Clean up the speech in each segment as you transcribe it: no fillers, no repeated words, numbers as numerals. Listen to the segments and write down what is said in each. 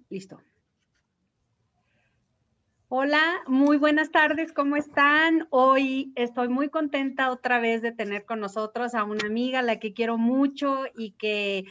Listo. Hola, muy buenas tardes, ¿cómo están? Hoy estoy muy contenta otra vez de tener con nosotros a una amiga, a la que quiero mucho y que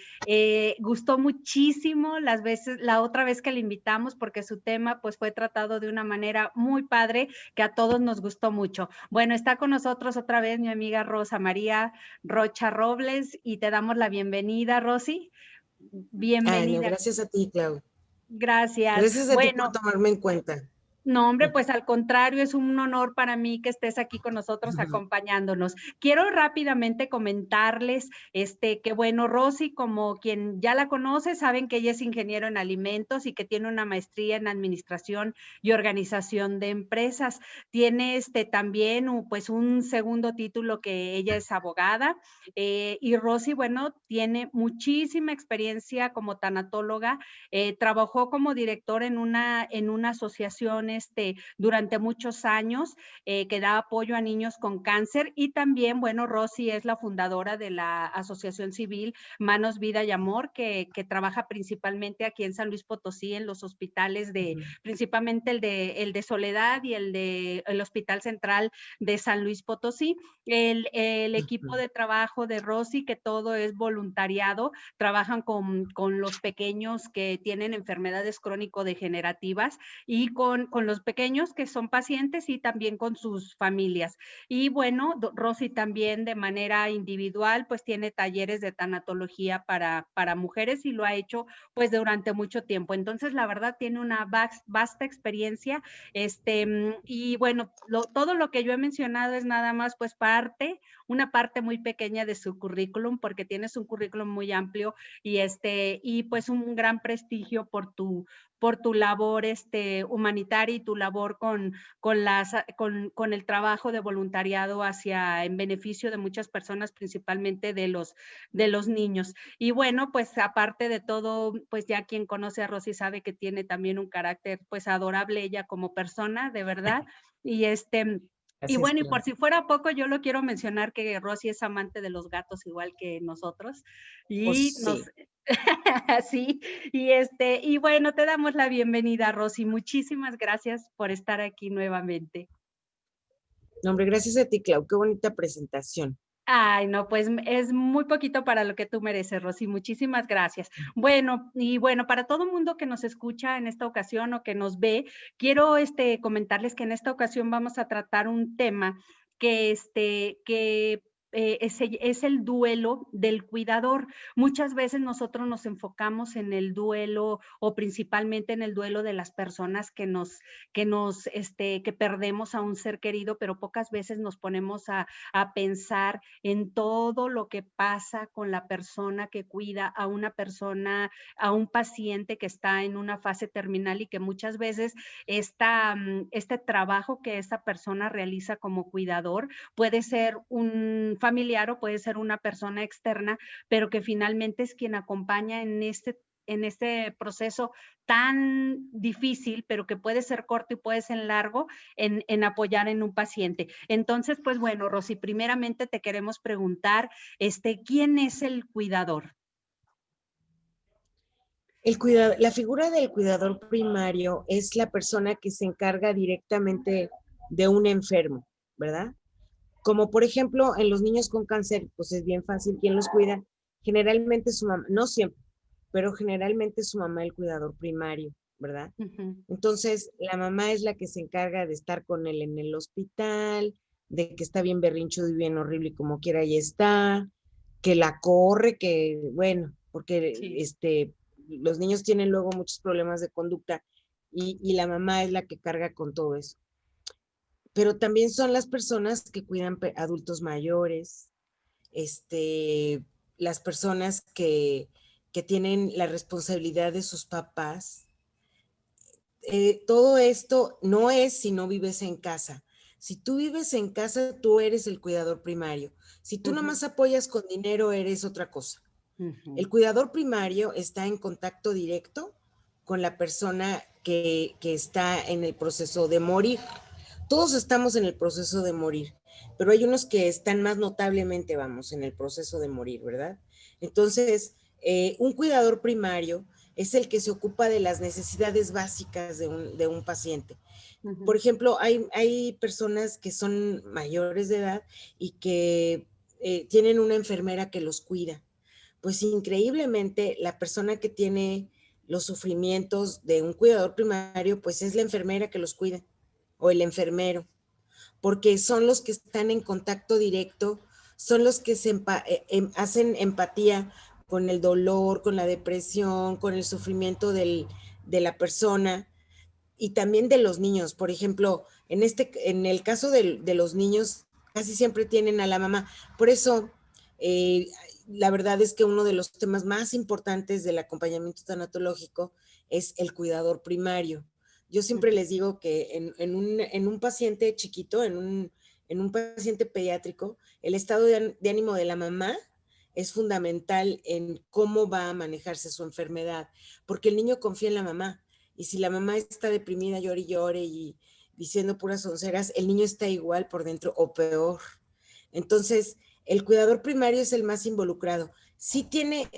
gustó muchísimo la otra vez que la invitamos, porque su tema pues fue tratado de una manera muy padre que a todos nos gustó mucho. Bueno, está con nosotros otra vez mi amiga Rosa María Rocha Robles y te damos la bienvenida, Rosy. Ay, no, Bienvenida. gracias a ti, Clau. Gracias. Gracias a ti por Bueno, tomarme en cuenta. no, hombre, pues al contrario, es un honor para mí que estés aquí con nosotros acompañándonos. Quiero rápidamente comentarles, que bueno, Rosy, como quien ya la conoce, saben que ella es ingeniero en alimentos y que tiene una maestría en administración y organización de empresas. Tiene también pues un segundo título que ella es abogada y Rosy, bueno, tiene muchísima experiencia como tanatóloga. Trabajó como director en una asociación durante muchos años que da apoyo a niños con cáncer y también, bueno, Rosy es la fundadora de la asociación civil Manos, Vida y Amor que trabaja principalmente aquí en San Luis Potosí en los hospitales principalmente el de Soledad y el Hospital Central de San Luis Potosí. El equipo de trabajo de Rosy, que todo es voluntariado, trabajan con los pequeños que tienen enfermedades crónico-degenerativas y con los pequeños que son pacientes y también con sus familias. Y bueno, Rosy también de manera individual pues tiene talleres de tanatología para mujeres y lo ha hecho pues durante mucho tiempo. Entonces la verdad tiene una vasta experiencia y bueno, todo lo que yo he mencionado es nada más pues una parte muy pequeña de su currículum porque tienes un currículum muy amplio y pues un gran prestigio por tu labor humanitaria y tu labor con el trabajo de voluntariado en beneficio de muchas personas, principalmente de los niños. Y bueno, pues aparte de todo, pues ya quien conoce a Rosy sabe que tiene también un carácter pues adorable ella como persona, de verdad. Y y Gracias, bueno, y Clau. por si fuera poco, yo lo quiero mencionar que Rosy es amante de los gatos igual que nosotros Oh, y nos sí. sí, y bueno, te damos la bienvenida, Rosy. Muchísimas gracias por estar aquí nuevamente. No, hombre, gracias a ti, Clau. Qué bonita presentación. Ay, no, pues es muy poquito para lo que tú mereces, Rosy. Muchísimas gracias. Bueno, y bueno, para todo mundo que nos escucha en esta ocasión o que nos ve, quiero comentarles que en esta ocasión vamos a tratar un tema que es el duelo del cuidador. Muchas veces nosotros nos enfocamos en el duelo o principalmente en el duelo de las personas que perdemos a un ser querido, pero pocas veces nos ponemos a pensar en todo lo que pasa con la persona que cuida a una persona, a un paciente que está en una fase terminal y que muchas veces este trabajo que esa persona realiza como cuidador puede ser un familiar o puede ser una persona externa, pero que finalmente es quien acompaña en este proceso tan difícil, pero que puede ser corto y puede ser largo en apoyar en un paciente. Entonces, pues bueno, Rosy, primeramente te queremos preguntar, ¿quién es el cuidador? La figura del cuidador primario es la persona que se encarga directamente de un enfermo, ¿verdad? Como por ejemplo en los niños con cáncer, pues es bien fácil quién los cuida. Generalmente su mamá, no siempre, pero generalmente su mamá el cuidador primario, ¿verdad? Uh -huh. Entonces, la mamá es la que se encarga de estar con él en el hospital, de que está bien berrinchudo y bien horrible y como quiera ahí está, que la corre, que bueno, porque Sí. los niños tienen luego muchos problemas de conducta y la mamá es la que carga con todo eso. Pero también son las personas que cuidan adultos mayores, las personas que tienen la responsabilidad de sus papás. Todo esto no es si no vives en casa. Si tú vives en casa, tú eres el cuidador primario. Si tú Uh -huh. nomás apoyas con dinero, eres otra cosa. Uh -huh. El cuidador primario está en contacto directo con la persona que está en el proceso de morir. Todos estamos en el proceso de morir, pero hay unos que están más notablemente, vamos, en el proceso de morir, ¿verdad? Entonces, un cuidador primario es el que se ocupa de las necesidades básicas de un paciente. Por Ujú. ejemplo, hay personas que son mayores de edad y que tienen una enfermera que los cuida. Pues increíblemente la persona que tiene los sufrimientos de un cuidador primario, pues es la enfermera que los cuida o el enfermero, porque son los que están en contacto directo, son los que hacen empatía con el dolor, con la depresión, con el sufrimiento de la persona y también de los niños. Por ejemplo, en el caso de los niños, casi siempre tienen a la mamá. Por eso, eh, la verdad es que uno de los temas más importantes del acompañamiento tanatológico es el cuidador primario. Yo siempre Ujú. les digo que en un paciente chiquito, en un paciente pediátrico, el estado de ánimo de la mamá es fundamental en cómo va a manejarse su enfermedad, porque el niño confía en la mamá, y si la mamá está deprimida, llore y llore y diciendo puras onceras, el niño está igual por dentro o peor. Entonces, el cuidador primario es el más involucrado. Sí tiene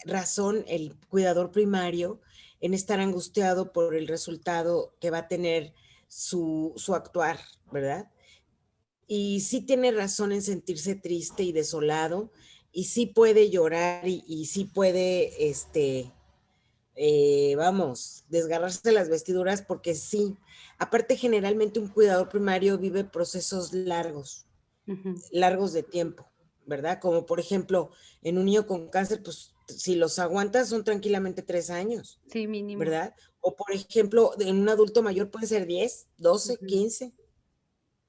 razón el cuidador primario en estar angustiado por el resultado que va a tener su actuar, ¿verdad? Y sí tiene razón en sentirse triste y desolado, y sí puede llorar y sí puede, vamos, desgarrarse las vestiduras porque sí. Aparte, generalmente un cuidador primario vive procesos largos, Ujú. largos de tiempo, ¿verdad? Como por ejemplo, en un niño con cáncer, pues si los aguantas son tranquilamente 3 años, Sí, mínimo. ¿verdad? O por ejemplo, en un adulto mayor pueden ser 10, 12, Ujú. 15,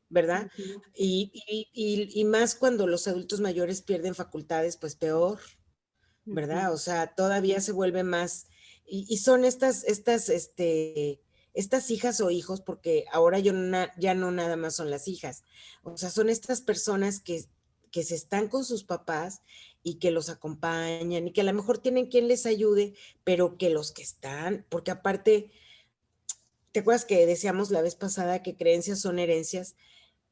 ¿verdad? Ujú. Y más cuando los adultos mayores pierden facultades, pues peor, Ujú. ¿verdad? O sea, todavía se vuelve más, y son estas hijas o hijos, porque ahora ya no nada más son las hijas, o sea, son estas personas que se están con sus papás y que los acompañan y que a lo mejor tienen quien les ayude, pero que los que están, porque aparte, ¿te acuerdas que decíamos la vez pasada que creencias son herencias?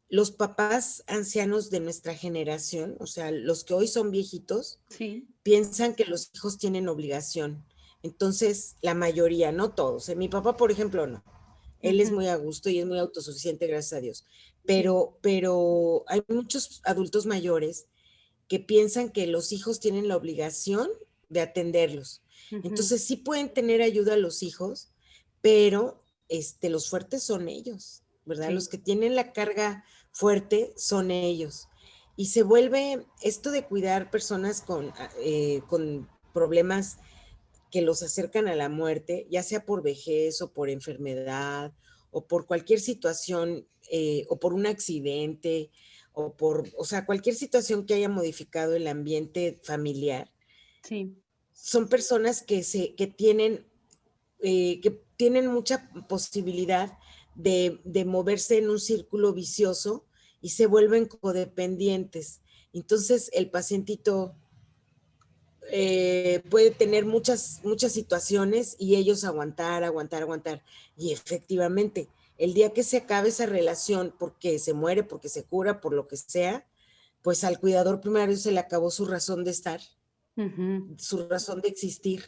Los papás ancianos de nuestra generación, o sea, los que hoy son viejitos, Sí. piensan que los hijos tienen obligación. Entonces, la mayoría, no todos. Mi papá, por ejemplo, no. Él es Ujú. muy a gusto y es muy autosuficiente, gracias a Dios. Sí. Pero hay muchos adultos mayores que piensan que los hijos tienen la obligación de atenderlos. Ujú. Entonces, sí pueden tener ayuda a los hijos, pero los fuertes son ellos, ¿verdad? Los Sí. que tienen la carga fuerte son ellos. Y se vuelve esto de cuidar personas con problemas que los acercan a la muerte, ya sea por vejez o por enfermedad o por cualquier situación o por un accidente o sea, cualquier situación que haya modificado el ambiente familiar. Sí. Son personas que tienen mucha posibilidad de moverse en un círculo vicioso y se vuelven codependientes. Entonces el pacientito puede tener muchas situaciones y ellos aguantar, aguantar, aguantar. Y efectivamente, el día que se acabe esa relación, porque se muere, porque se cura, por lo que sea, pues al cuidador primario se le acabó su razón de estar, Ujú. su razón de existir.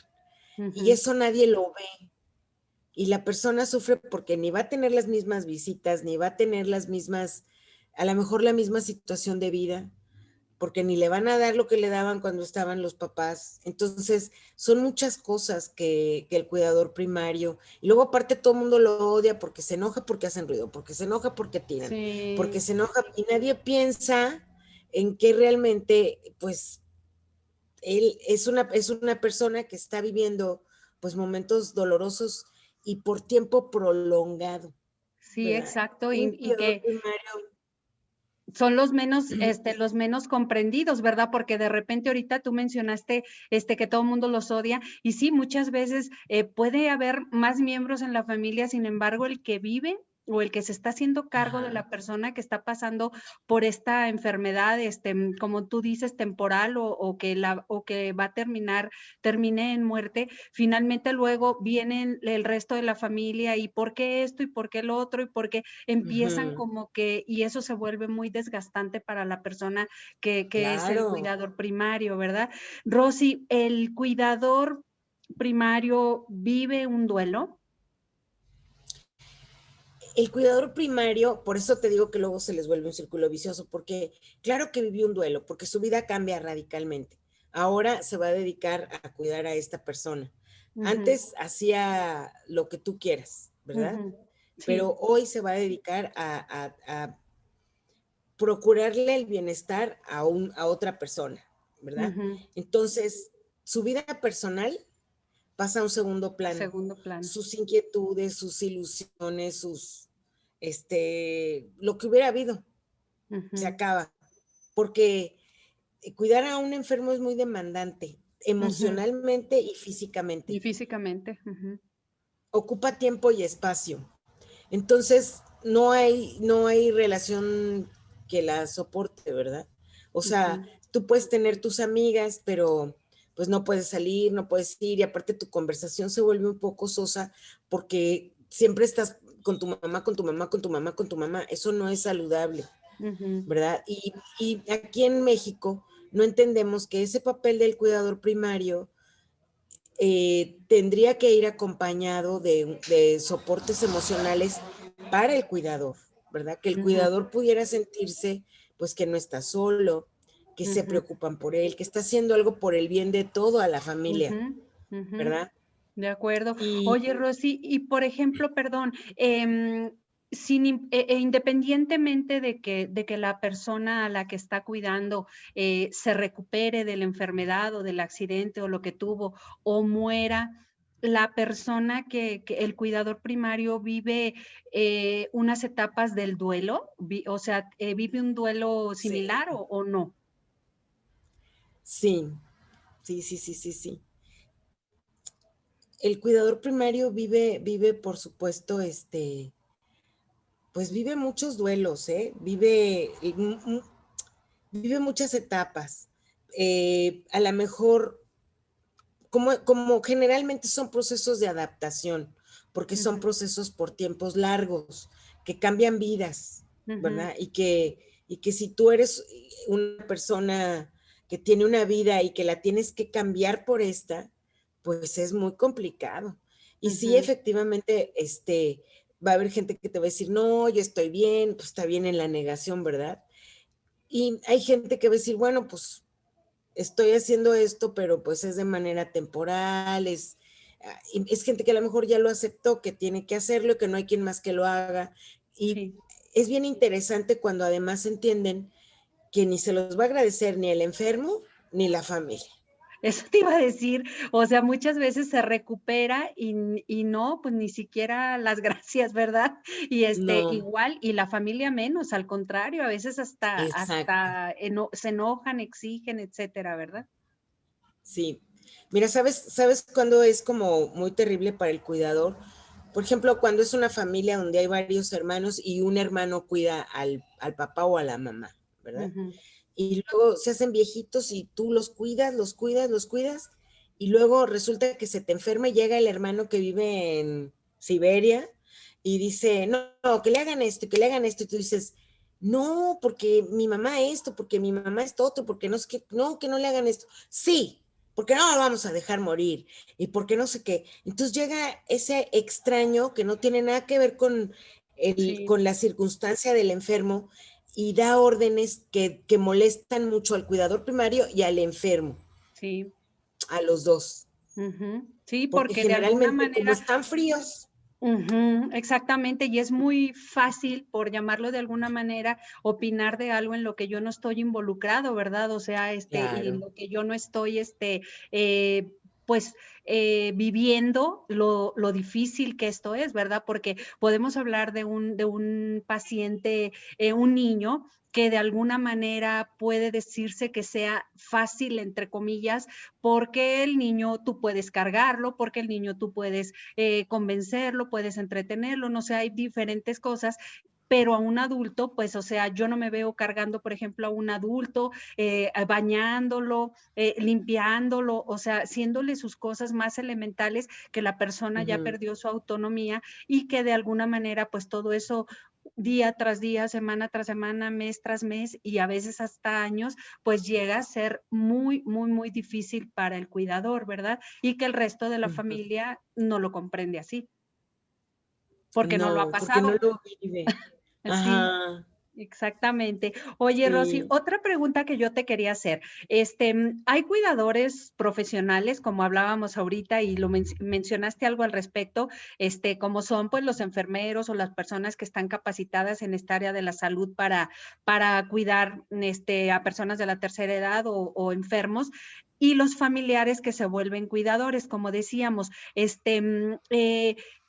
Y Ujú. eso nadie lo ve. Y la persona sufre porque ni va a tener las mismas visitas, ni va a tener las mismas, a lo mejor la misma situación de vida, porque ni le van a dar lo que le daban cuando estaban los papás. Entonces, son muchas cosas que el cuidador primario, y luego aparte todo el mundo lo odia porque se enoja porque hacen ruido, porque se enoja porque tiran, porque Sí. se enoja y nadie piensa en que realmente, pues, él es una persona que está viviendo, pues, momentos dolorosos y por tiempo prolongado, Sí, ¿verdad? exacto. Y un Y cuidador que primario, son los menos comprendidos, ¿verdad? Porque de repente ahorita tú mencionaste, que todo el mundo los odia, y sí, muchas veces puede haber más miembros en la familia, sin embargo, el que vive o el que se está haciendo cargo de ajá, la persona que está pasando por esta enfermedad, como tú dices, temporal o que va a termine en muerte, finalmente luego vienen el resto de la familia y por qué esto y por qué lo otro y por qué empiezan ujú, como que, y eso se vuelve muy desgastante para la persona que es el claro. cuidador primario, ¿verdad? Rosy, el cuidador primario vive un duelo? El cuidador primario, por eso te digo que luego se les vuelve un círculo vicioso, porque claro que vivió un duelo, porque su vida cambia radicalmente. Ahora se va a dedicar a cuidar a esta persona. Ujú, Antes hacía lo que tú quieras, ¿verdad? ujú. Sí. Pero hoy se va a dedicar a procurarle el bienestar a otra persona, ¿verdad? Ujú. Entonces, su vida personal pasa a un segundo A plano. segundo plano. Sus inquietudes, sus ilusiones, lo que hubiera habido, se Ujú, acaba. Porque cuidar a un enfermo es muy demandante, ujú. emocionalmente y Y físicamente. físicamente. Ujú, Ocupa tiempo y espacio. Entonces, no hay relación que la soporte, ¿verdad? O sea, ujú, tú puedes tener tus amigas, pero pues no puedes salir, no puedes ir, y aparte tu conversación se vuelve un poco sosa porque siempre estás con tu mamá, con tu mamá, con tu mamá, con tu mamá. Eso no es saludable, ujú, ¿verdad? Y aquí en México no entendemos que ese papel del cuidador primario tendría que ir acompañado de soportes emocionales para el cuidador, ¿verdad? Que el ujú, cuidador pudiera sentirse, pues, que no está solo, que se ujú, preocupan por él, que está haciendo algo por el bien de toda la familia, ujú, ujú. ¿verdad? De acuerdo. Y Oye, Rosy, y por ejemplo, perdón, independientemente de que la persona a la que está cuidando se recupere de la enfermedad o del accidente o lo que tuvo o muera, la persona que el cuidador primario vive unas etapas del duelo, o sea, ¿vive un duelo sí, similar o no? sí, sí, sí, sí, sí, sí. El cuidador primario vive, por supuesto, pues vive muchos duelos, ¿eh? Vive muchas etapas. A lo mejor como generalmente son procesos de adaptación, porque son Ujú, procesos por tiempos largos, que cambian vidas, ujú, ¿verdad? Y que si tú eres una persona que tiene una vida y que la tienes que cambiar por esta, pues es muy complicado. Y sí, ujú. efectivamente, va a haber gente que te va a decir, no, yo estoy bien, pues está bien en la negación, ¿verdad? Y hay gente que va a decir, bueno, pues estoy haciendo esto, pero pues es de manera temporal, es gente que a lo mejor ya lo aceptó, que tiene que hacerlo, que no hay quien más que lo haga. Y Sí. es bien interesante cuando además entienden que ni se los va a agradecer ni el enfermo ni la familia. Eso te iba a decir, o sea, muchas veces se recupera y no, pues ni siquiera las gracias, ¿verdad? Y No, igual, y la familia menos, al contrario, a veces exacto, se enojan, exigen, etcétera, ¿verdad? sí. Mira, ¿sabes cuándo es como muy terrible para el cuidador? Por ejemplo, cuando es una familia donde hay varios hermanos y un hermano cuida al papá o a la mamá, ¿verdad? Ujú, Y luego se hacen viejitos y tú los cuidas, los cuidas, los cuidas, y luego resulta que se te enferma y llega el hermano que vive en Siberia y dice, no, no, que le hagan esto, que le hagan esto, y tú dices, no, porque mi mamá esto, porque mi mamá esto otro, porque no sé qué, no, que no le hagan esto. Sí, porque no lo vamos a dejar morir, y porque no sé qué. Entonces llega ese extraño que no tiene nada que ver sí, con la circunstancia del enfermo y da órdenes que molestan mucho al cuidador primario y al enfermo, sí, a los dos, ujú. Sí, porque porque de alguna generalmente como manera. están fríos, Ujú, exactamente, y es muy fácil, por llamarlo de alguna manera, opinar de algo en lo que yo no estoy involucrado, ¿verdad? O sea, y en claro, lo que yo no estoy, eh, pues, viviendo lo difícil que esto es, ¿verdad? Porque podemos hablar de un paciente, un niño que de alguna manera puede decirse que sea fácil, entre comillas, porque el niño tú puedes cargarlo, porque el niño tú puedes convencerlo, puedes entretenerlo, no sé, hay diferentes cosas, pero a un adulto, pues, o sea, yo no me veo cargando, por ejemplo, a un adulto, bañándolo, limpiándolo, o sea, haciéndole sus cosas más elementales que la persona ya Ujú. perdió su autonomía y que de alguna manera, pues todo eso día tras día, semana tras semana, mes tras mes y a veces hasta años, pues llega a ser muy, muy, muy difícil para el cuidador, ¿verdad? Y que el resto de la Ujú. familia no lo comprende así, porque no lo ha No, porque no pasado. lo vive. Sí. Ajá, Exactamente. Oye, Rosy, sí. otra pregunta que yo te quería hacer. ¿Hay cuidadores profesionales, como hablábamos ahorita y lo mencionaste algo al respecto, como son pues los enfermeros o las personas que están capacitadas en esta área de la salud para cuidar a personas de la tercera edad o enfermos? Y los familiares que se vuelven cuidadores, como decíamos,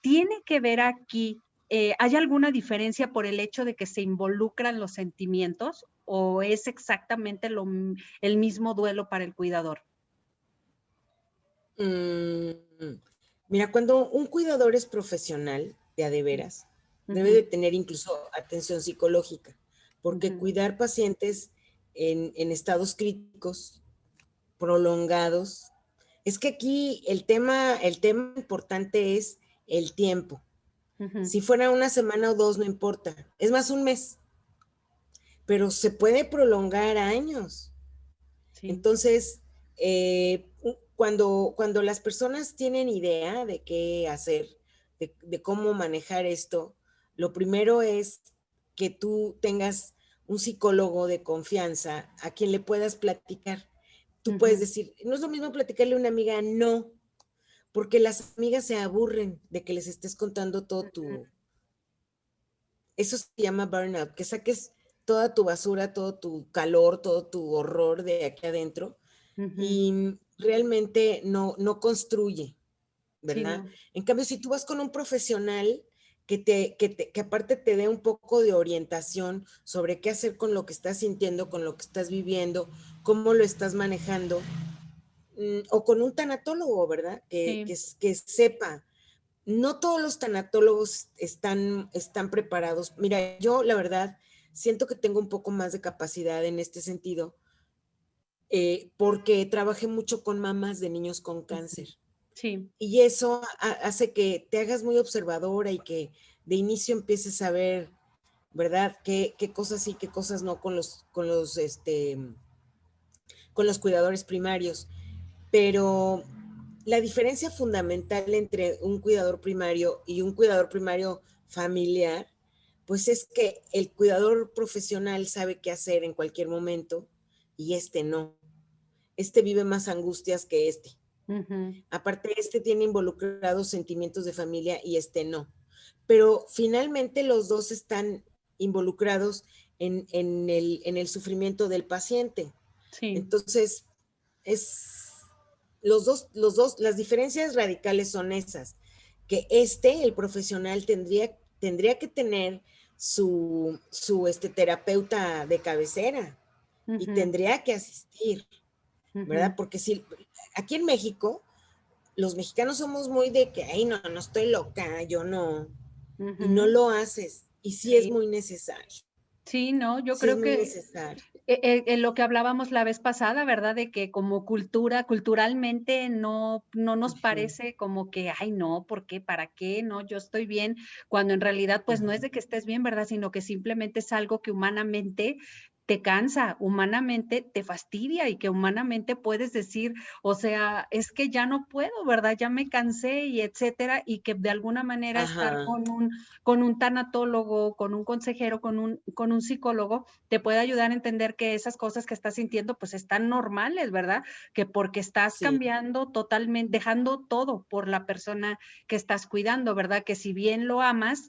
¿tiene que ver aquí ¿hay alguna diferencia por el hecho de que se involucran los sentimientos o es exactamente el mismo duelo para el cuidador? Mm, Mira, cuando un cuidador es profesional, de a de veras, debe de Ujú, tener incluso atención psicológica, porque ujú, cuidar pacientes en estados críticos prolongados, es que aquí el tema importante es el tiempo. ujú. Si fuera una semana o dos, no importa. Es más, un mes, pero se puede prolongar años. Sí. Entonces, cuando las personas tienen idea de qué hacer, de cómo manejar esto, lo primero es que tú tengas un psicólogo de confianza a quien le puedas platicar. Tú puedes Ujú, decir, no es lo mismo platicarle a una amiga, no, porque las amigas se aburren de que les estés contando todo ujú, eso se llama burnout, que saques toda tu basura, todo tu calor, todo tu horror de aquí adentro ujú. y realmente no construye, Sí, ¿verdad? no. En cambio, si tú vas con un profesional que aparte te dé un poco de orientación sobre qué hacer con lo que estás sintiendo, con lo que estás viviendo, cómo lo estás manejando, o con un tanatólogo, ¿verdad? Sí. Que sepa. No todos los tanatólogos están preparados. Mira, yo la verdad siento que tengo un poco más de capacidad en este sentido, porque trabajé mucho con mamás de niños con Ujú. cáncer. Sí. Y eso hace que te hagas muy observadora y que de inicio empieces a ver, ¿verdad? Qué cosas sí, qué cosas no con los cuidadores primarios. Pero la diferencia fundamental entre un cuidador primario y un cuidador primario familiar, pues es que el cuidador profesional sabe qué hacer en cualquier momento y este no. Este vive más angustias que este. Ujú. Aparte, este tiene involucrados sentimientos de familia y este no. Pero finalmente los dos están involucrados en el sufrimiento del paciente. Sí. Entonces, es las diferencias radicales son esas, que el profesional, tendría que tener su terapeuta de cabecera y Ujú, tendría que asistir, ¿verdad? ujú, Porque si aquí en México, los mexicanos somos muy de que, ay, no, no estoy loca, yo no, y no ujú. lo haces, y Sí. Sí, no, yo sí es creo muy que necesario. en lo que hablábamos la vez pasada, ¿verdad? De que como culturalmente no nos Ujú, parece como que, ay, no, ¿por qué? ¿Para qué? No, yo estoy bien, cuando en realidad, pues no es ujú, de que estés bien, ¿verdad? Sino que simplemente es algo que humanamente te cansa, humanamente te fastidia y que humanamente puedes decir, o sea, es que ya no puedo, ¿verdad? Ya me cansé y etcétera, y que de alguna manera estar ajá, con un tanatólogo, con un consejero, con un psicólogo, te puede ayudar a entender que esas cosas que estás sintiendo pues están normales, ¿verdad? Que porque estás sí, cambiando totalmente, dejando todo por la persona que estás cuidando, ¿verdad? Que si bien lo amas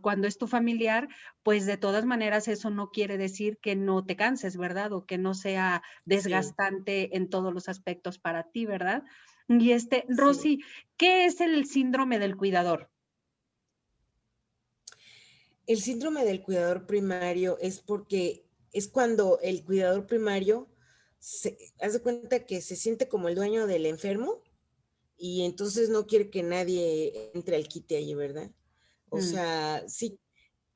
cuando es tu familiar, pues de todas maneras eso no quiere decir que no te canses, ¿verdad? O que no sea sí, desgastante en todos los aspectos para ti, ¿verdad? Y sí. Rosy, ¿qué es el síndrome del cuidador? El síndrome del cuidador primario es porque es cuando el cuidador primario hace cuenta que se siente como el dueño del enfermo y entonces no quiere que nadie entre al quite allí, ¿verdad? O Mm, sea, sí,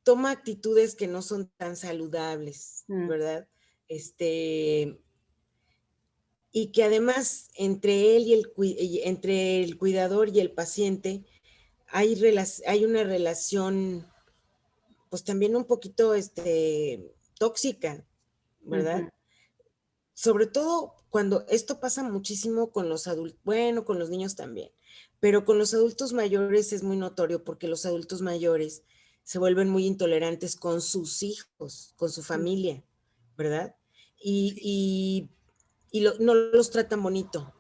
toma actitudes que no son tan saludables, Mm. ¿verdad? Y que además entre él entre el cuidador y el paciente hay una relación, pues también un poquito tóxica, Ujú. ¿verdad? Sobre todo cuando esto pasa muchísimo con los adultos, bueno, con los niños también, pero con los adultos mayores es muy notorio porque los adultos mayores se vuelven muy intolerantes con sus hijos, con su Sí, familia, ¿verdad? Y, sí. no los tratan bonito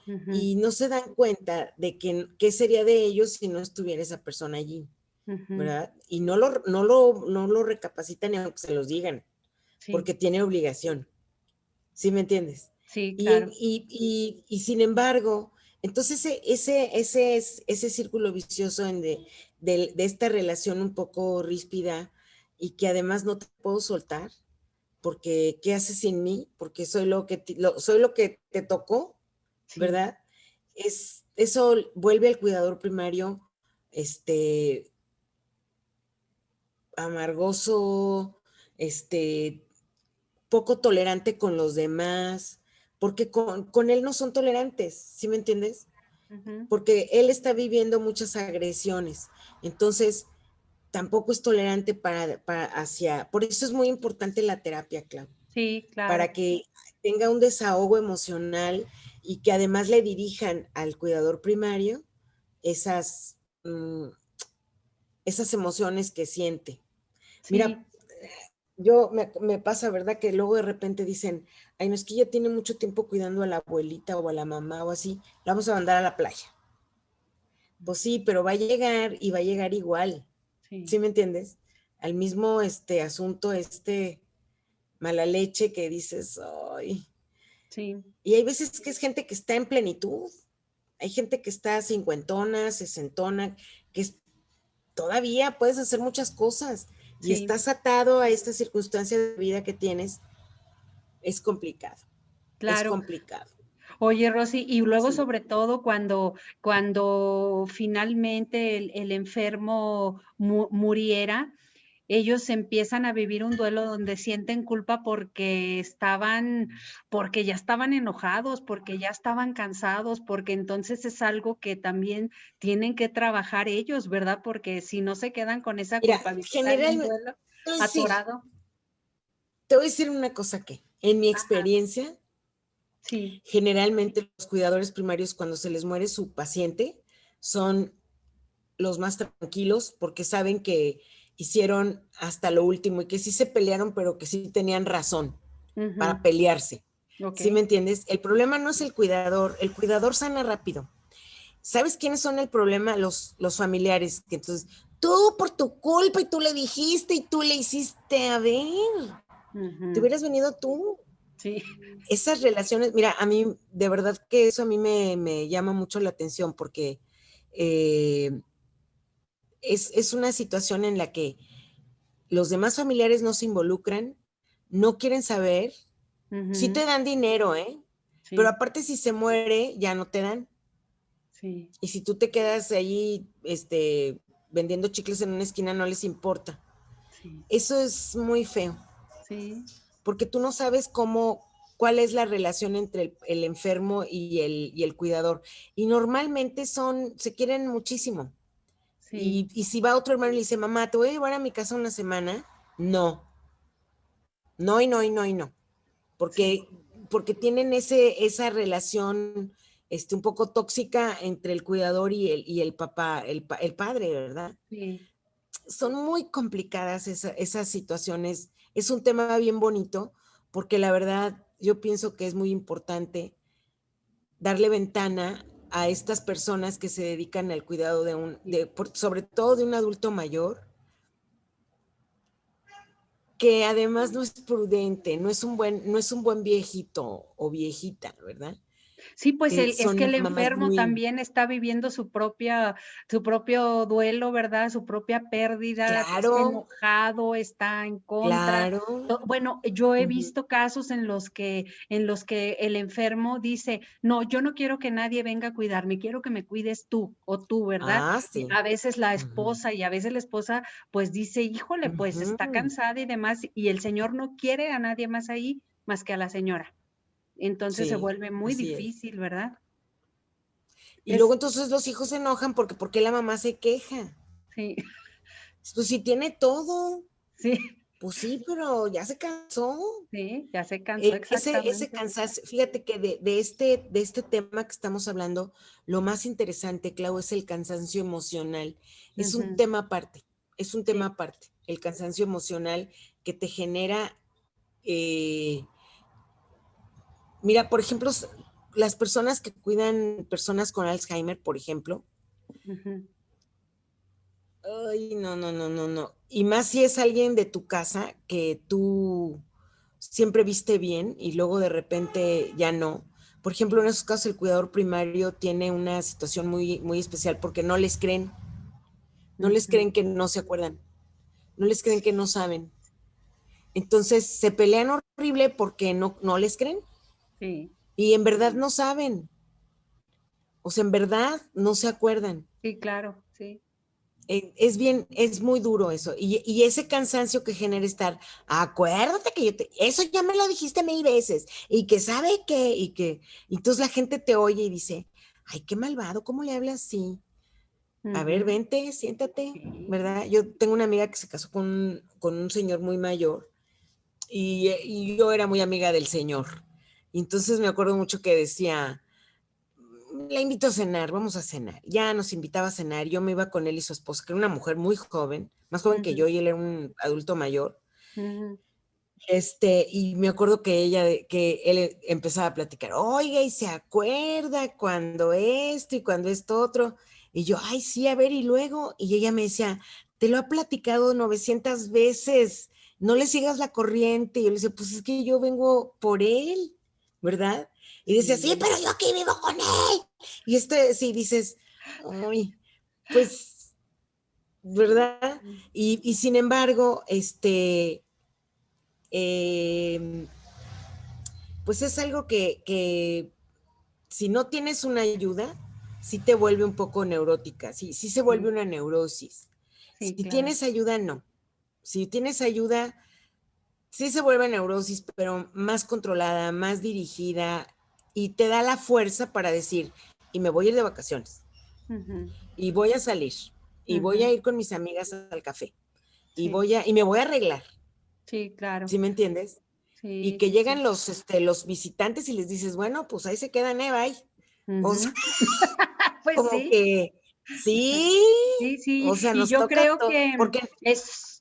Ujú, y no se dan cuenta de que qué sería de ellos si no estuviera esa persona allí, ujú. ¿verdad? Y no lo recapacitan ni aunque se los digan, Sí, porque tiene obligación. ¿Sí me entiendes? sí, claro. Y sin embargo, entonces ese círculo vicioso de esta relación un poco ríspida y que además no te puedo soltar, porque ¿qué haces sin mí? Porque soy lo que te tocó, Sí, ¿verdad? Eso vuelve al cuidador primario, amargoso, este, poco tolerante con los demás, porque con él no son tolerantes, ¿sí me entiendes? ujú. Porque él está viviendo muchas agresiones, entonces tampoco es tolerante por eso es muy importante la terapia, Clau, Sí, claro. para que tenga un desahogo emocional y que además le dirijan al cuidador primario esas, mm, esas emociones que siente. Sí, Mira, me pasa, ¿verdad? Que luego de repente dicen, ay, no es que ella tiene mucho tiempo cuidando a la abuelita o a la mamá o así, la vamos a mandar a la playa. Pues sí, pero va a llegar y va a llegar igual, sí, ¿sí me entiendes? Al mismo asunto, mala leche que dices, ay. sí, Y hay veces que es gente que está en plenitud, hay gente que está cincuentona, sesentona, que todavía puedes hacer muchas cosas y sí, estás atado a esta circunstancia de vida que tienes, es complicado. Es claro. complicado. Oye, Rosy, y luego Sí. sobre todo cuando finalmente el enfermo muriera, ellos empiezan a vivir un duelo donde sienten culpa porque ya estaban enojados, porque ya estaban cansados, porque entonces es algo que también tienen que trabajar ellos, ¿verdad? Porque si no se quedan con esa Mira, culpabilidad y un generalmente, duelo te voy a decir, atorado. te voy a decir una cosa que, en mi Ajá, experiencia, sí, generalmente los cuidadores primarios cuando se les muere su paciente son los más tranquilos porque saben que hicieron hasta lo último y que sí se pelearon, pero que sí tenían razón ujú, para pelearse. ¿Sí me okey, entiendes? El problema no es el cuidador sana rápido. ¿Sabes quiénes son el problema? Los familiares. Que entonces, tú por tu culpa y tú le dijiste y tú le hiciste, a ver, te ujú, hubieras venido tú. sí, Esas relaciones, mira, a mí, de verdad que eso a mí me llama mucho la atención porque eh, es una situación en la que los demás familiares no se involucran, no quieren saber, sí ujú, te dan dinero, ¿eh? Pero sí, aparte si se muere, ya no te dan. sí, Y si tú te quedas ahí, vendiendo chicles en una esquina, no les importa. sí, Eso es muy feo, sí, porque tú no sabes cuál es la relación entre el enfermo y el cuidador. Y normalmente se quieren muchísimo. sí, Y si va otro hermano y le dice, mamá, te voy a llevar a mi casa una semana, no, no y no y no y no, sí, porque, porque tienen esa relación un poco tóxica entre el cuidador y el papá, el padre, ¿verdad? sí, Son muy complicadas esas situaciones. Es un tema bien bonito porque la verdad yo pienso que es muy importante darle ventana a estas personas que se dedican al cuidado sí, sobre todo de un adulto mayor, que además no es prudente, no es un buen viejito o viejita, ¿verdad? Sí, pues que es que son el mamás enfermo muy también está viviendo su propio duelo, ¿verdad? Su propia pérdida, está claro, enojado, está en contra. claro. Bueno, yo he Ujú. visto casos en los que el enfermo dice, no, yo no quiero que nadie venga a cuidarme, quiero que me cuides tú o tú, ¿verdad? Ah, Y sí. a veces la Ujú, esposa y a veces la esposa pues dice, híjole, pues está ujú. cansada y demás, y el señor no quiere a nadie más ahí más que a la señora. Entonces se Sí, vuelve muy así es. difícil, ¿verdad? Y luego Es, entonces los hijos se enojan porque ¿por qué la mamá se queja? sí, Pues si tiene todo, sí, pues sí, pero ya se cansó. sí, ya se cansó Ese exactamente. cansancio, fíjate que de este tema que estamos hablando, lo más interesante, Clau, es el cansancio emocional. Es un Ujú, tema aparte, es un tema sí, aparte, el cansancio emocional que te genera, eh, mira, por ejemplo, las personas que cuidan personas con Alzheimer, por ejemplo, ujú, ay, no, no, no, no, no. Y más si es alguien de tu casa que tú siempre viste bien y luego de repente ya no. Por ejemplo, en sí, esos casos el cuidador primario tiene una situación muy, muy especial porque no les ujú, creen que no se acuerdan, no les creen que no saben. Entonces se pelean horrible porque no les creen sí, y en verdad no saben, o sea, en verdad no se acuerdan. sí, claro, sí, Es bien, es muy duro eso. Y ese cansancio que genera estar, acuérdate que eso ya me lo dijiste 1000 veces, y que sabe qué, y entonces la gente te oye y dice, ay, qué malvado, ¿cómo le hablas así? A ver, ujú, vente, siéntate, sí, ¿verdad? Yo tengo una amiga que se casó con un señor muy mayor, y yo era muy amiga del señor. Y entonces me acuerdo mucho que decía, la invito a cenar, vamos a cenar. Ya nos invitaba a cenar, yo me iba con él y su esposa, que era una mujer muy joven, más joven que ujú, yo, y él era un adulto mayor. ujú, Y me acuerdo que que él empezaba a platicar, oiga, y se acuerda cuando esto y cuando esto otro. Y yo, ay, sí, a ver, y luego, y ella me decía, te lo ha platicado 900 veces, no le sigas la corriente. Y yo le decía, pues es que yo vengo por él, ¿verdad? Y decía, sí, sí, pero yo aquí vivo con él. Y sí, dices, ay, pues, ¿verdad? sí, Y sin embargo, eh, pues es algo que si no tienes una ayuda, sí te vuelve un poco neurótica, sí se vuelve sí, una neurosis. sí, Si claro, tienes ayuda, no. Si tienes ayuda, sí se vuelve neurosis, pero más controlada, más dirigida, y te da la fuerza para decir, y me voy a ir de vacaciones, ujú, y voy a salir, y voy a ujú, ir con mis amigas al café, sí, y me voy a arreglar, sí, claro, ¿sí me entiendes? Y sí, que sí, llegan sí, los visitantes y les dices, bueno, pues ahí se quedan, bye. O sea, ujú. Pues como sí. que sí, Sí, sí, o sea, y nos yo toca creo todo, que porque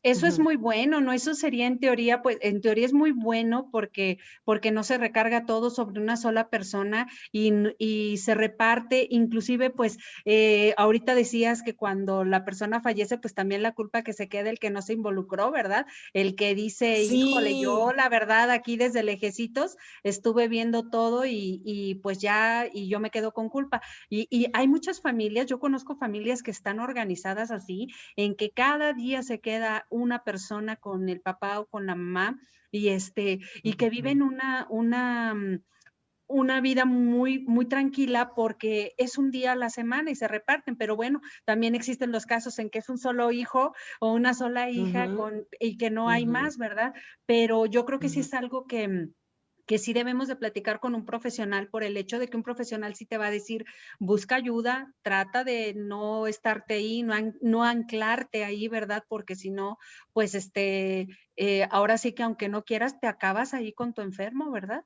eso es ujú, muy bueno, ¿no? Eso sería en teoría, pues en teoría es muy bueno porque no se recarga todo sobre una sola persona y se reparte, inclusive pues ahorita decías que cuando la persona fallece, pues también la culpa que se queda el que no se involucró, ¿verdad? El que dice, híjole, yo sí, la verdad aquí desde lejecitos estuve viendo todo y pues ya, y yo me quedo con culpa. Y hay muchas familias, yo conozco familias que están organizadas así, en que cada día se queda una persona con el papá o con la mamá y que ujú, viven una vida muy, muy tranquila porque es un día a la semana y se reparten, pero bueno, también existen los casos en que es un solo hijo o una sola hija ujú, y que no hay ujú, más, ¿verdad? Pero yo creo que sí ujú. es algo que sí debemos de platicar con un profesional por el hecho de que un profesional sí te va a decir, busca ayuda, trata de no estarte ahí, no anclarte ahí, ¿verdad? Porque si no, pues ahora sí que aunque no quieras, te acabas ahí con tu enfermo, ¿verdad?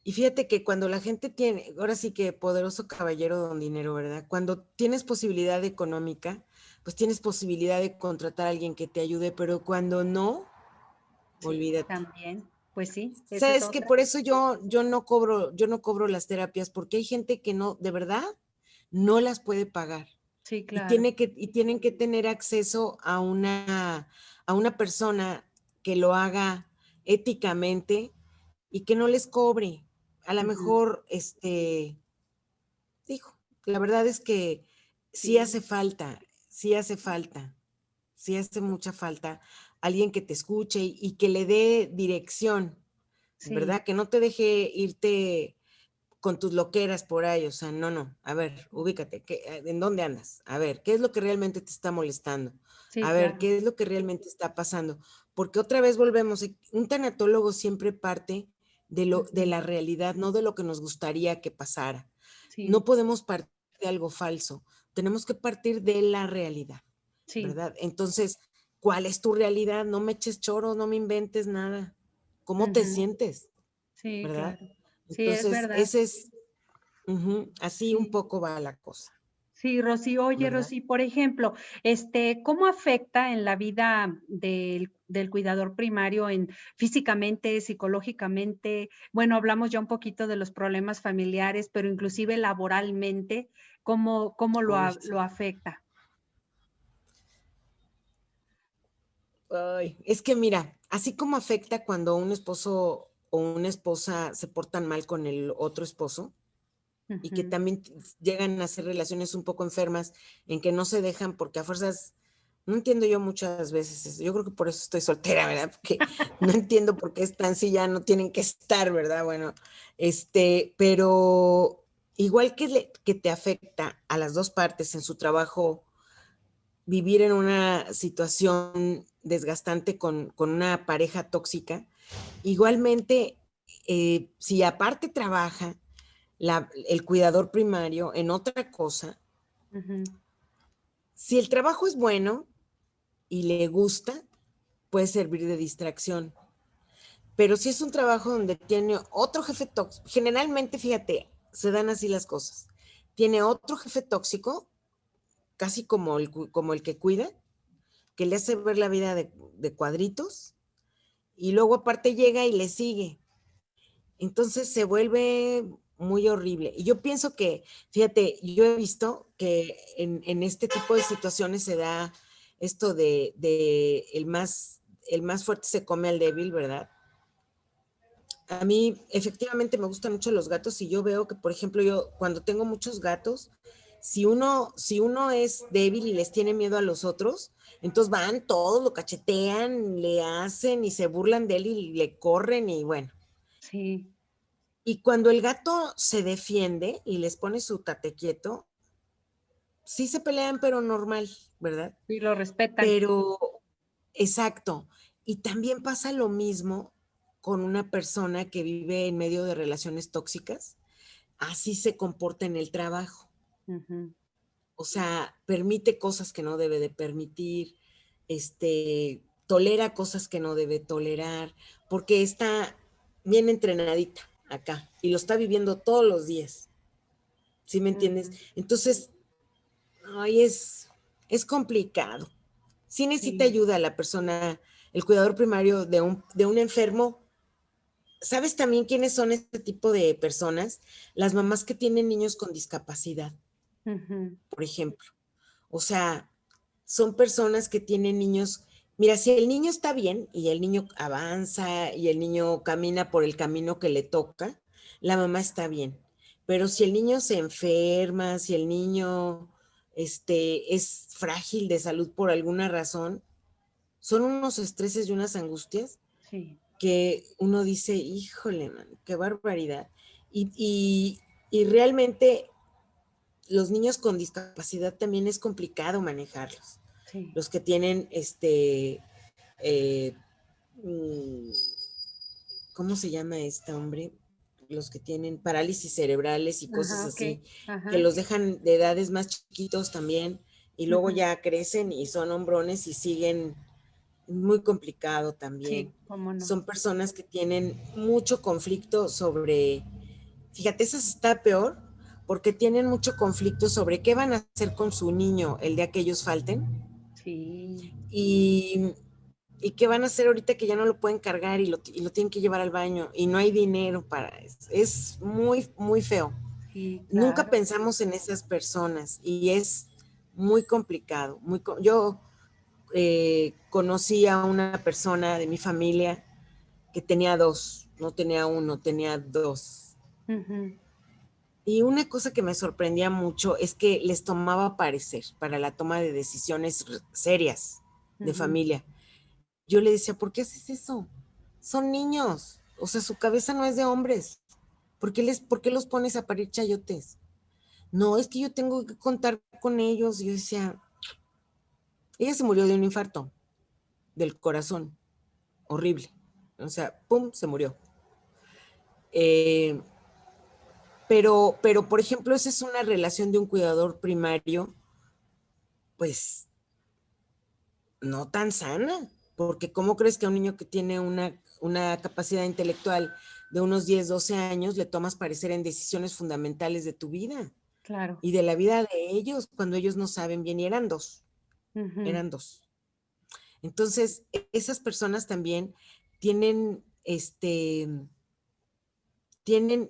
Y fíjate que cuando la gente tiene, ahora sí que poderoso caballero don dinero, ¿verdad? Cuando tienes posibilidad económica, pues tienes posibilidad de contratar a alguien que te ayude, pero cuando no, Sí, olvídate. también. Pues sí, esa es Sabes que otra. por eso yo no cobro las terapias, porque hay gente que no, de verdad, no las puede pagar. Sí, Y claro. tienen que tener acceso a una persona que lo haga éticamente y que no les cobre. a lo Ujú. mejor, dijo, la verdad es que sí Sí, hace falta, sí hace falta, sí hace mucha falta alguien que te escuche y que le dé dirección, sí, ¿verdad? Que no te deje irte con tus loqueras por ahí, o sea, no, no, a ver, ubícate, ¿en dónde andas? A ver, ¿qué es lo que realmente te está molestando? sí, A ver, claro. ¿qué es lo que realmente está pasando? Porque otra vez volvemos, un tanatólogo siempre parte de Ujú. la realidad, no de lo que nos gustaría que pasara. No Sí, podemos partir de algo falso, tenemos que partir de la realidad, sí. ¿verdad? Entonces, ¿cuál es tu realidad? No me eches choros, no me inventes nada. ¿Cómo te Ujú. sientes? Sí, ¿Verdad? claro. Sí, es Entonces, verdad. ese es, así un Sí. poco va la cosa, Sí, Rosy. Oye, ¿verdad? Rosy, por ejemplo, ¿cómo afecta en la vida del cuidador primario en físicamente, psicológicamente? Bueno, hablamos ya un poquito de los problemas familiares, pero inclusive laboralmente, ¿cómo Uy, lo sí. afecta? Ay, es que mira, así como afecta cuando un esposo o una esposa se portan mal con el otro esposo y que Ujú. también llegan a ser relaciones un poco enfermas en que no se dejan porque a fuerzas, no entiendo yo muchas veces eso. Yo creo que por eso estoy soltera, ¿verdad? Porque no entiendo por qué están si ya no tienen que estar, ¿verdad? Bueno, pero igual que te afecta a las dos partes en su trabajo vivir en una situación desgastante con una pareja tóxica, igualmente, si aparte trabaja el cuidador primario en otra cosa, Ujú. si el trabajo es bueno y le gusta, puede servir de distracción. Pero si es un trabajo donde tiene otro jefe tóxico, generalmente, fíjate, se dan así las cosas. Tiene otro jefe tóxico, casi como el que cuida, que le hace ver la vida de cuadritos, y luego aparte llega y le sigue. Entonces se vuelve muy horrible. Y yo pienso que, fíjate, yo he visto que en este tipo de situaciones se da esto de el más fuerte se come al débil, ¿verdad? A mí efectivamente me gustan mucho los gatos y yo veo que, por ejemplo, yo cuando tengo muchos gatos, si uno es débil y les tiene miedo a los otros, entonces van todos, lo cachetean, le hacen y se burlan de él y le corren y bueno. Sí, Y cuando el gato se defiende y les pone su tate quieto, sí se pelean, pero normal, ¿verdad? sí, lo respetan. Pero, exacto. Y también pasa lo mismo con una persona que vive en medio de relaciones tóxicas. Así se comporta en el trabajo. Ujú. O sea, permite cosas que no debe de permitir, tolera cosas que no debe tolerar, porque está bien entrenadita acá y lo está viviendo todos los días. ¿Sí me entiendes? Ujú. Entonces, ay, es complicado. Sí necesita Sí. ayuda la persona, el cuidador primario de un enfermo. ¿Sabes también quiénes son este tipo de personas? Las mamás que tienen niños con discapacidad, Ujú. por ejemplo. O sea, son personas que tienen niños. Mira, si el niño está bien y el niño avanza y el niño camina por el camino que le toca, la mamá está bien. Pero si el niño se enferma, si el niño es frágil de salud por alguna razón, son unos estreses y unas angustias Sí. que uno dice, híjole, man, qué barbaridad. Y, y, y realmente los niños con discapacidad también es complicado manejarlos. Sí. Los que tienen eh, mm, ¿cómo se llama este hombre? Los que tienen parálisis cerebrales y cosas Ajá, así, okey. que Ajá. los dejan de edades más chiquitos también y luego Ujú. ya crecen y son hombrones y siguen muy complicado también. Sí, cómo no. Son personas que tienen mucho conflicto sobre, fíjate, esa está peor porque tienen mucho conflicto sobre qué van a hacer con su niño el día que ellos falten Sí, y, y qué van a hacer ahorita que ya no lo pueden cargar y lo tienen que llevar al baño y no hay dinero para eso. Es muy, muy feo. sí, Nunca claro. pensamos en esas personas y es muy complicado. Yo conocí a una persona de mi familia que tenía dos, no tenía uno, tenía dos. Ujú, Y una cosa que me sorprendía mucho es que les tomaba parecer para la toma de decisiones serias de ujú. familia. Yo le decía, ¿por qué haces eso? Son niños, o sea, su cabeza no es de hombres. ¿Por qué los pones a parir chayotes? No, es que yo tengo que contar con ellos. Y yo decía, ella se murió de un infarto del corazón, horrible. O sea, pum, se murió. Eh, por ejemplo, esa es una relación de un cuidador primario, pues no tan sana, porque ¿cómo crees que a un niño que tiene una capacidad intelectual de unos 10, 12 años le tomas parecer en decisiones fundamentales de tu vida Claro. y de la vida de ellos cuando ellos no saben bien? Y eran dos, Ujú. eran dos. Entonces, esas personas también tienen,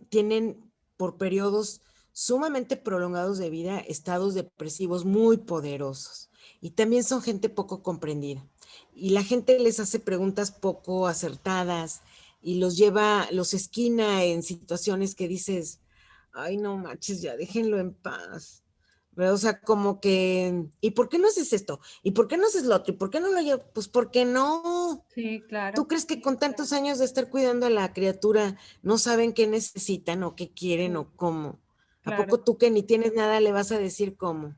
tienen por periodos sumamente prolongados de vida estados depresivos muy poderosos y también son gente poco comprendida. Y la gente les hace preguntas poco acertadas y los esquina en situaciones que dices, ay, no manches, ya déjenlo en paz. O sea, como que, ¿y por qué no haces esto? ¿Y por qué no haces lo otro? ¿Y por qué no lo llevas? Pues porque no. Sí, ¿Tú claro. crees que con tantos años de estar cuidando a la criatura no saben qué necesitan o qué quieren Sí, o cómo? ¿A claro. poco tú que ni tienes nada le vas a decir cómo?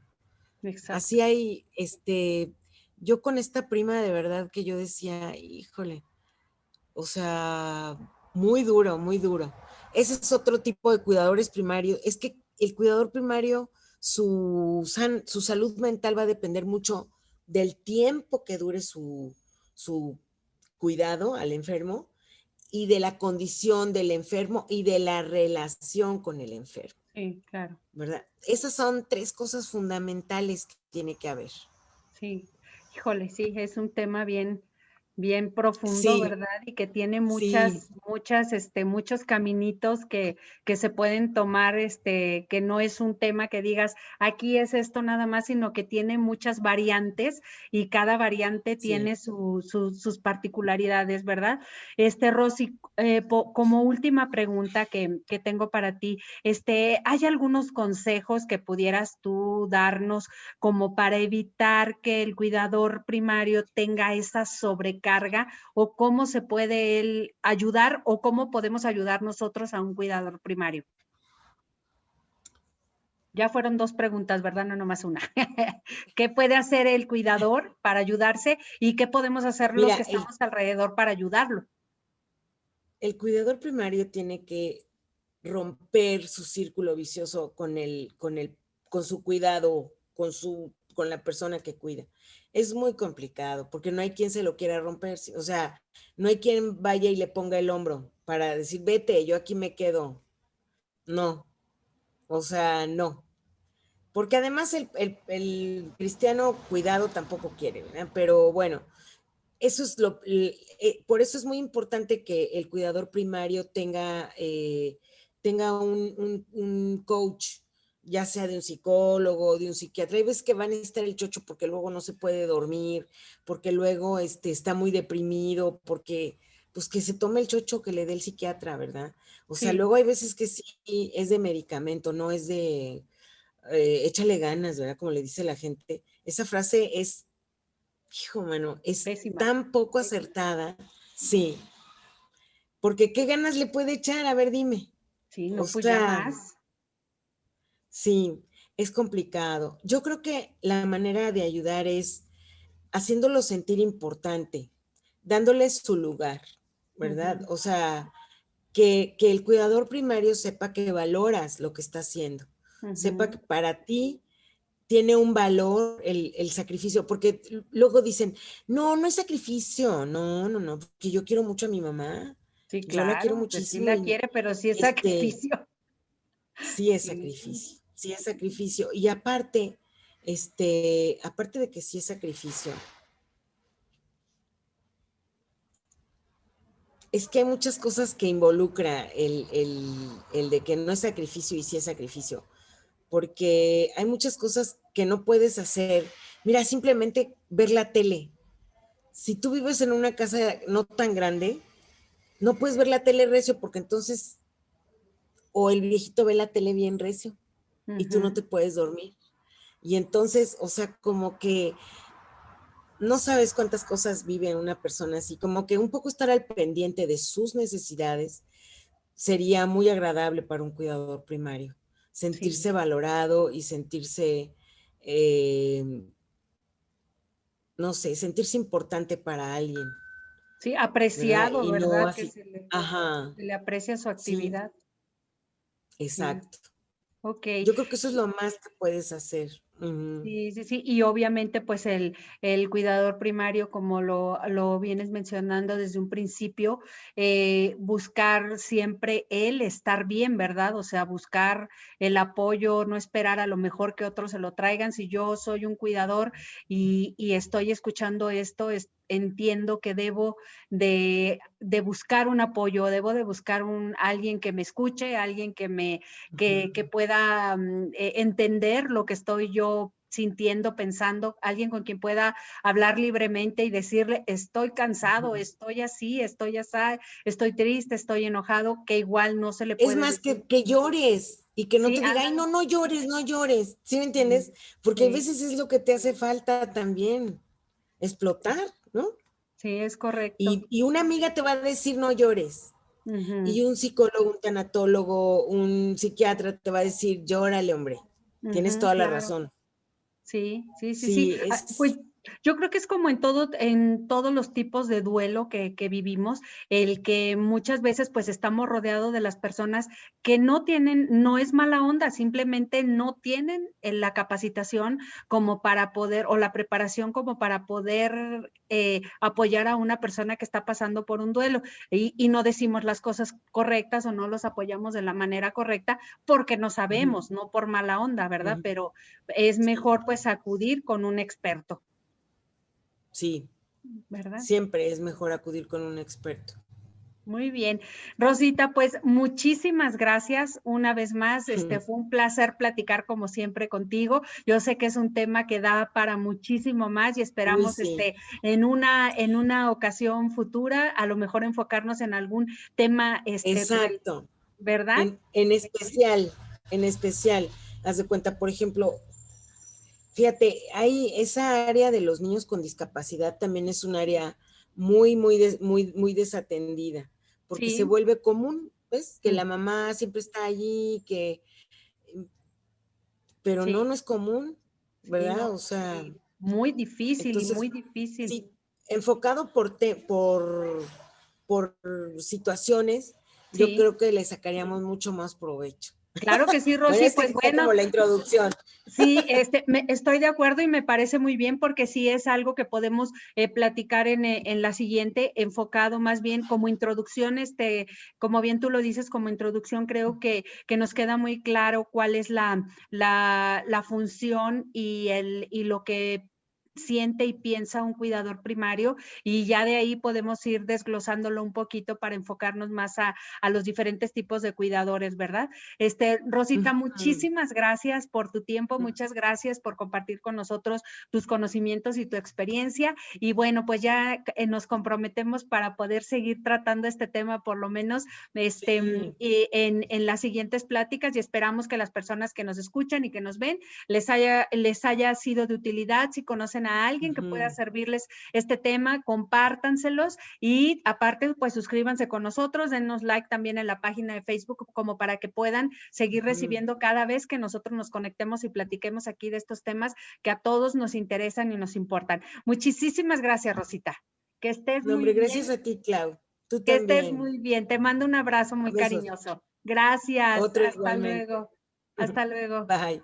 Exacto. Así hay, yo con esta prima de verdad que yo decía, híjole, o sea, muy duro, muy duro. Ese es otro tipo de cuidadores primarios. Es que el cuidador primario, su salud mental va a depender mucho del tiempo que dure su cuidado al enfermo y de la condición del enfermo y de la relación con el enfermo, Sí, claro. ¿verdad? Esas son tres cosas fundamentales que tiene que haber. Sí. Híjole, sí, es un tema bien, bien profundo, Sí, ¿verdad? Y que tiene sí, muchos caminitos que se pueden tomar, que no es un tema que digas, aquí es esto nada más, sino que tiene muchas variantes y cada variante sí. tiene sus particularidades, ¿verdad? Rosy, como última pregunta que tengo para ti, ¿hay algunos consejos que pudieras tú darnos como para evitar que el cuidador primario tenga esa sobrecarga o cómo se puede él ayudar o cómo podemos ayudar nosotros a un cuidador primario? Ya fueron dos preguntas, ¿verdad? No nomás una. ¿Qué puede hacer el cuidador para ayudarse y qué podemos hacer los Mira, que estamos alrededor para ayudarlo? el cuidador primario tiene que romper su círculo vicioso con su cuidado, con la persona que cuida. Es muy complicado porque no hay quien se lo quiera romper. O sea, no hay quien vaya y le ponga el hombro para decir, vete, yo aquí me quedo. No, o sea, no. Porque además el cristiano cuidado tampoco quiere, ¿verdad? Pero bueno, eso es por eso es muy importante que el cuidador primario tenga un coach, ya sea de un psicólogo, de un psiquiatra. Hay veces que van a estar el chocho porque luego no se puede dormir, porque luego está muy deprimido, porque pues que se tome el chocho que le dé el psiquiatra, ¿verdad? O sea, Sí, luego hay veces que sí es de medicamento, no es de échale ganas, ¿verdad? Como le dice la gente. Esa frase es, hijo, mano, es pésima. tan poco acertada, sí, porque ¿qué ganas le puede echar? A ver, dime. Sí, O no, pues ya sea, más. sí, es complicado. Yo creo que la manera de ayudar es haciéndolo sentir importante, dándoles su lugar, ¿verdad? Ujú, O sea, que el cuidador primario sepa que valoras lo que está haciendo, sepa ujú. que para ti tiene un valor el sacrificio, porque luego dicen, no, no es sacrificio, no, no, no, porque yo quiero mucho a mi mamá, Sí, yo la quiero claro, pues sí muchísimo la y quiere, pero sí es este, sacrificio. Sí, sí es sacrificio. Y aparte, aparte de que sí es sacrificio, es que hay muchas cosas que involucra el de que no es sacrificio y sí es sacrificio, porque hay muchas cosas que no puedes hacer. Mira, simplemente ver la tele. Si tú vives en una casa no tan grande, no puedes ver la tele recio porque entonces o el viejito ve la tele bien recio y tú no Ujú. te puedes dormir. Y entonces, o sea, como que no sabes cuántas cosas vive una persona así, como que un poco estar al pendiente de sus necesidades sería muy agradable para un cuidador primario, Sí, sentirse valorado y sentirse, eh, no sé, sentirse importante para alguien, sí, ¿verdad? apreciado, Y no ¿verdad? así, ajá, Se le aprecia su sí, actividad. Sí, exacto. ok. Yo creo que eso es lo más que puedes hacer. Ujú, Sí, sí, sí. Y obviamente, pues el cuidador primario, como lo vienes mencionando desde un principio, buscar siempre el estar bien, ¿verdad? O sea, buscar el apoyo, no esperar a lo mejor que otros se lo traigan. Si yo soy un cuidador y estoy escuchando esto, entiendo que debo de buscar un apoyo, debo de buscar alguien que me escuche, alguien que ujú, pueda entender lo que estoy yo sintiendo, pensando, alguien con quien pueda hablar libremente y decirle, estoy cansado, ujú. estoy así, estoy así, estoy triste, estoy enojado, que igual no se le Es puede más decir. que llores y que no Sí, te diga, ay, ándale. no, no llores, no llores. ¿Sí me Sí, entiendes? Porque a sí, veces es lo que te hace falta también, explotar, ¿no? sí, es correcto. Y una amiga te va a decir, no llores. Ujú, Y un psicólogo, un tanatólogo, un psiquiatra te va a decir, llórale, hombre. Tienes ujú, toda la claro. razón. Sí, sí, sí, sí. Sí, Ah, pues es, yo creo que es como en todos los tipos de duelo que vivimos, el que muchas veces pues estamos rodeados de las personas que no tienen, no es mala onda, simplemente no tienen la capacitación como para poder, o la preparación como para poder apoyar a una persona que está pasando por un duelo y no decimos las cosas correctas o no los apoyamos de la manera correcta porque no ujú, sabemos, no por mala onda, ¿verdad? ujú, Pero es sí, mejor pues acudir con un experto, sí, ¿verdad? siempre es mejor acudir con un experto. Muy bien. Rosita, pues muchísimas gracias una vez más. Fue un placer platicar como siempre contigo. Yo sé que es un tema que da para muchísimo más y Uy, esperamos sí, en una ocasión futura, a lo mejor enfocarnos en algún tema, exacto. ¿verdad? En especial, haz de cuenta, por ejemplo, fíjate, hay esa área de los niños con discapacidad también es un área muy desatendida, porque se Sí. vuelve común, ¿ves? Que la Ujú. mamá siempre está allí, pero no, Sí, no es común, sí, ¿verdad? no. O sea, Muy difícil y entonces, muy difícil. sí, enfocado por situaciones, yo Sí. creo que le sacaríamos mucho más provecho. Claro que sí, Bueno, Rosy, esta pues fue bueno, como la introducción. sí, estoy de acuerdo y me parece muy bien porque sí es algo que podemos platicar en la siguiente, enfocado más bien como introducción, como bien tú lo dices, como introducción, creo que nos queda muy claro cuál es la función y lo que siente y piensa un cuidador primario y ya de ahí podemos ir desglosándolo un poquito para enfocarnos más a los diferentes tipos de cuidadores, ¿verdad? Rosita, Ujú. muchísimas gracias por tu tiempo, muchas gracias por compartir con nosotros tus conocimientos y tu experiencia. Y bueno, pues ya nos comprometemos para poder seguir tratando este tema, por lo menos Sí. en las siguientes pláticas y esperamos que las personas que nos escuchan y que nos ven les haya sido de utilidad. Si conocen a alguien que pueda Ujú, servirles este tema, compártanselos y aparte, pues suscríbanse con nosotros, denos like también en la página de Facebook como para que puedan seguir ujú. recibiendo cada vez que nosotros nos conectemos y platiquemos aquí de estos temas que a todos nos interesan y nos importan. Muchísimas gracias, Rosita. Que estés No, muy hombre, gracias bien, a ti, Clau. Tú que estés también. muy bien. Te mando un abrazo muy Besos. cariñoso. Gracias. Otro Hasta igualmente. luego. Hasta luego. Bye.